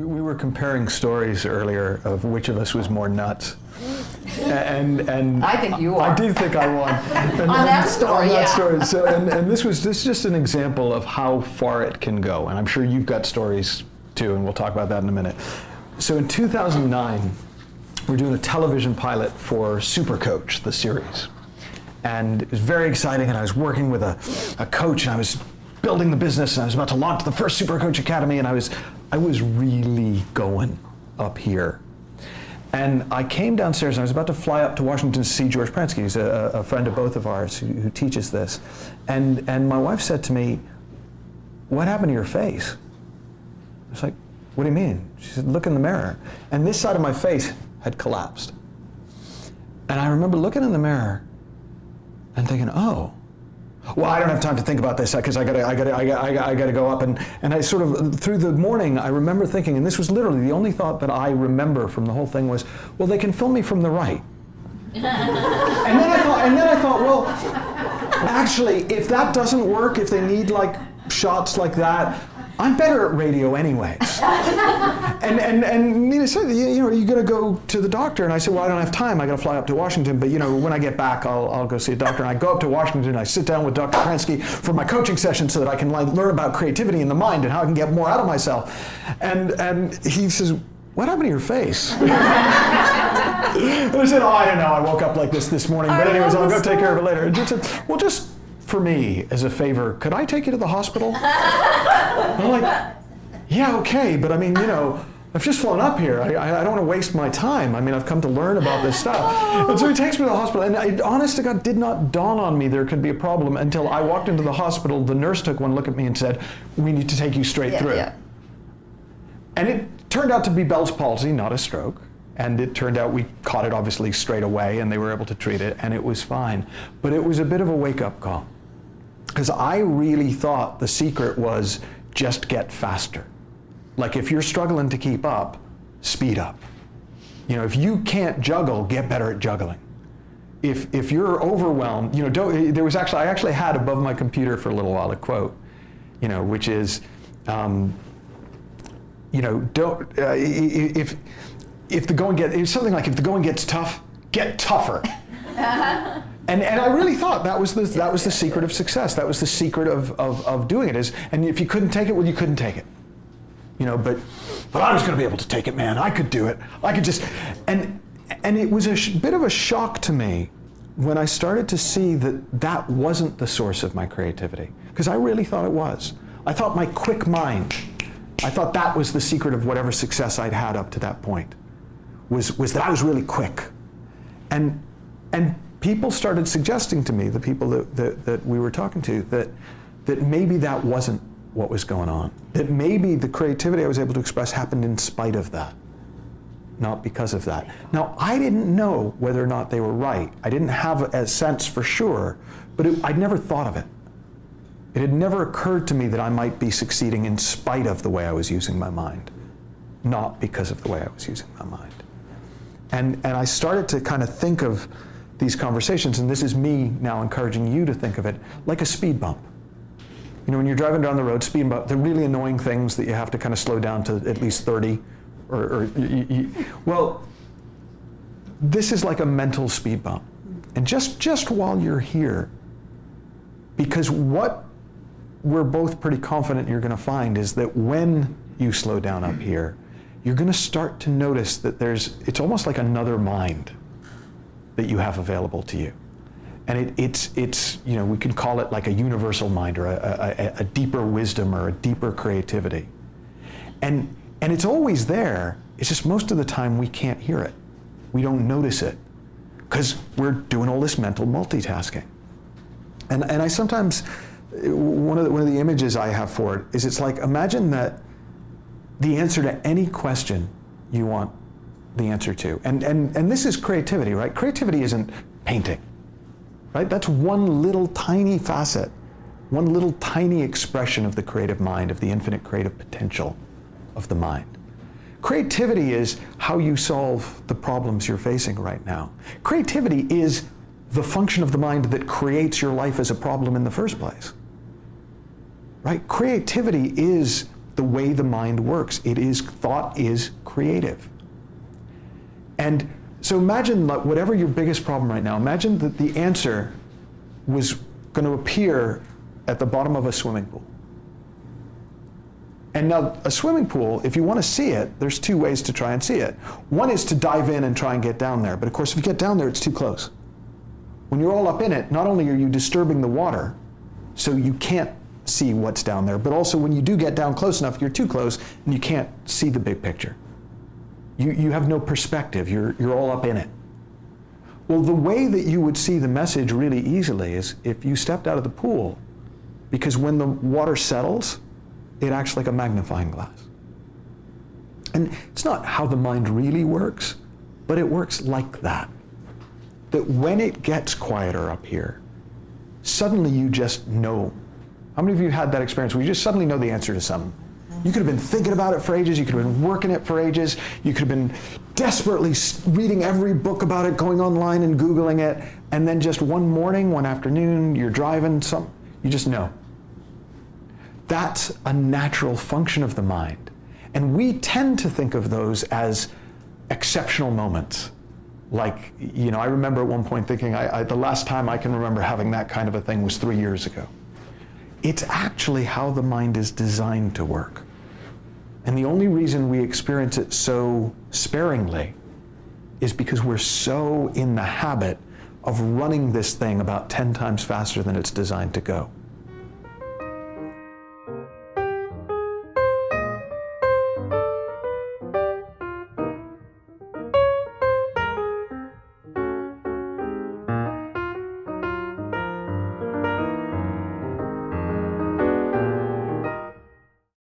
We were comparing stories earlier of which of us was more nuts. And I think you are. I do think I won. On that story, on that yeah. story. So, and this is just an example of how far it can go. And I'm sure you've got stories too, and we'll talk about that in a minute. So in 2009, we're doing a television pilot for Super Coach, the series. And it was very exciting, and I was working with a coach, and I was building the business, and I was about to launch the first Super Coach Academy, and I was really going up here. And I came downstairs, and I was about to fly up to Washington to see George Pransky, who's a friend of both of ours who teaches this. And my wife said to me, "What happened to your face?" I was like, "What do you mean?" She said, "Look in the mirror." And this side of my face had collapsed. And I remember looking in the mirror and thinking, oh, well, I don't have time to think about this because I gotta go up. And I sort of, through the morning, I remember thinking, and this was literally the only thought that I remember from the whole thing was, well, they can film me from the right. and then I thought, well, actually, if that doesn't work, if they need like shots like that, I'm better at radio anyways. and Nina said, you know, you're gonna go to the doctor, and I said, well, I don't have time. I gotta fly up to Washington, but you know, when I get back, I'll go see a doctor. And I go up to Washington, and I sit down with Dr. Pransky for my coaching session so that I can learn about creativity in the mind and how I can get more out of myself. And he says, what happened to your face? And I said, oh, I don't know. I woke up like this morning, but anyways, I'll go take care of it later. And he said, well, just for me, as a favor, could I take you to the hospital? And I'm like, yeah, okay, but I mean, you know, I've just flown up here. I don't want to waste my time. I mean, I've come to learn about this stuff. And so he takes me to the hospital, and it, honest to God, did not dawn on me there could be a problem until I walked into the hospital. The nurse took one look at me and said, we need to take you straight through. Yeah. And it turned out to be Bell's palsy, not a stroke. And it turned out we caught it obviously straight away, and they were able to treat it, and it was fine. But it was a bit of a wake-up call, because I really thought the secret was just get faster. Like if you're struggling to keep up, speed up. You know, if you can't juggle, get better at juggling. If you're overwhelmed, you know, I actually had above my computer for a little while a quote, you know, which is, you know, if the going gets, it's something like, if the going gets tough, get tougher. And I really thought that was the secret of success. That was the secret of doing it. And if you couldn't take it, well, you couldn't take it. You know, but I was going to be able to take it, man. I could do it. I could just, and it was a bit of a shock to me when I started to see that that wasn't the source of my creativity, because I really thought it was. I thought my quick mind, I thought that was the secret of whatever success I'd had up to that point, was that I was really quick. And people started suggesting to me, the people that we were talking to, that maybe that wasn't what was going on. That maybe the creativity I was able to express happened in spite of that, not because of that. Now, I didn't know whether or not they were right. I didn't have a sense for sure, but I'd never thought of it. It had never occurred to me that I might be succeeding in spite of the way I was using my mind, not because of the way I was using my mind. And I started to kind of think of these conversations, and this is me now encouraging you to think of it like a speed bump. You know, when you're driving down the road, speed bump, the really annoying things that you have to kind of slow down to at least 30, well, this is like a mental speed bump. And just while you're here, because what we're both pretty confident you're going to find is that when you slow down up here, you're going to start to notice that it's almost like another mind that you have available to you. And it's you know, we can call it like a universal mind, or a deeper wisdom, or a deeper creativity. And it's always there. It's just most of the time we can't hear it. We don't notice it because we're doing all this mental multitasking. And I sometimes, one of the images I have for it is, it's like, imagine that the answer to any question you want the answer to. And this is creativity, right? Creativity isn't painting. Right? That's one little tiny facet, one little tiny expression of the creative mind, of the infinite creative potential of the mind. Creativity is how you solve the problems you're facing right now. Creativity is the function of the mind that creates your life as a problem in the first place. Right? Creativity is the way the mind works. Thought is creative. And so imagine, like, whatever your biggest problem right now, imagine that the answer was going to appear at the bottom of a swimming pool. And now a swimming pool, if you want to see it, there's two ways to try and see it. One is to dive in and try and get down there. But of course, if you get down there, it's too close. When you're all up in it, not only are you disturbing the water, so you can't see what's down there, but also when you do get down close enough, you're too close and you can't see the big picture. You have no perspective, you're all up in it. Well, the way that you would see the message really easily is if you stepped out of the pool, because when the water settles, it acts like a magnifying glass. And it's not how the mind really works, but it works like that. That when it gets quieter up here, suddenly you just know. How many of you had that experience where you just suddenly know the answer to something? You could have been thinking about it for ages, you could have been working it for ages, you could have been desperately reading every book about it, going online and Googling it, and then just one morning, one afternoon, you're driving, you just know. That's a natural function of the mind. And we tend to think of those as exceptional moments. Like, you know, I remember at one point thinking, the last time I can remember having that kind of a thing was 3 years ago. It's actually how the mind is designed to work. And the only reason we experience it so sparingly is because we're so in the habit of running this thing about 10 times faster than it's designed to go.